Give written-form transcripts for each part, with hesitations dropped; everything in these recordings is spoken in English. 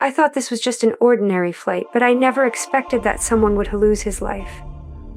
I thought this was just an ordinary flight, but I never expected that someone would lose his life.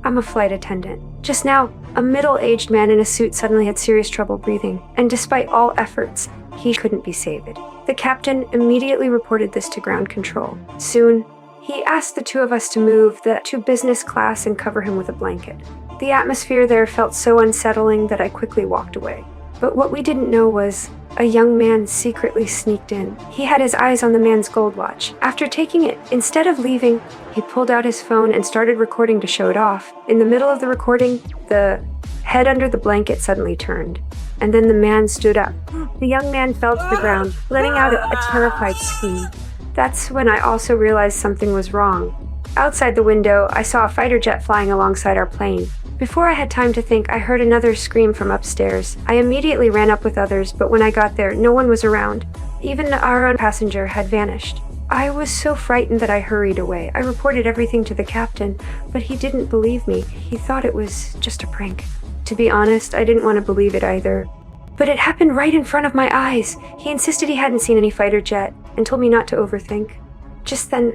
I'm a flight attendant. Just now, a middle-aged man in a suit suddenly had serious trouble breathing, and despite all efforts, he couldn't be saved. The captain immediately reported this to ground control. Soon, he asked the two of us to move to business class and cover him with a blanket. The atmosphere there felt so unsettling that I quickly walked away. But what we didn't know was a young man secretly sneaked in. He had his eyes on the man's gold watch. After taking it, instead of leaving, he pulled out his phone and started recording to show it off. In the middle of the recording, the head under the blanket suddenly turned, and then the man stood up. The young man fell to the ground, letting out a terrified scream. That's when I also realized something was wrong. Outside the window, I saw a fighter jet flying alongside our plane. Before I had time to think, I heard another scream from upstairs. I immediately ran up with others, but when I got there, no one was around. Even our own passenger had vanished. I was so frightened that I hurried away. I reported everything to the captain, but he didn't believe me. He thought it was just a prank. To be honest, I didn't want to believe it either. But it happened right in front of my eyes. He insisted he hadn't seen any fighter jet and told me not to overthink. Just then,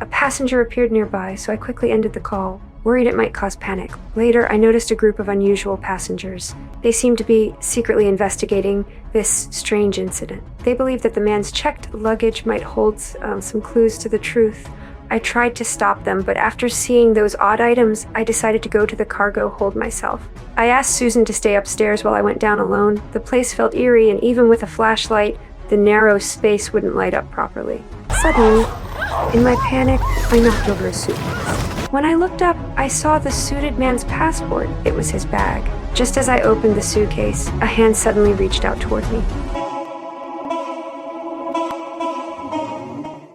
a passenger appeared nearby, so I quickly ended the call, worried it might cause panic. Later, I noticed a group of unusual passengers. They seemed to be secretly investigating this strange incident. They believed that the man's checked luggage might hold some clues to the truth. I tried to stop them, but after seeing those odd items, I decided to go to the cargo hold myself. I asked Susan to stay upstairs while I went down alone. The place felt eerie, and even with a flashlight, the narrow space wouldn't light up properly. Suddenly, in my panic, I knocked over a suitcase. When I looked up, I saw the suited man's passport. It was his bag. Just as I opened the suitcase, a hand suddenly reached out toward me.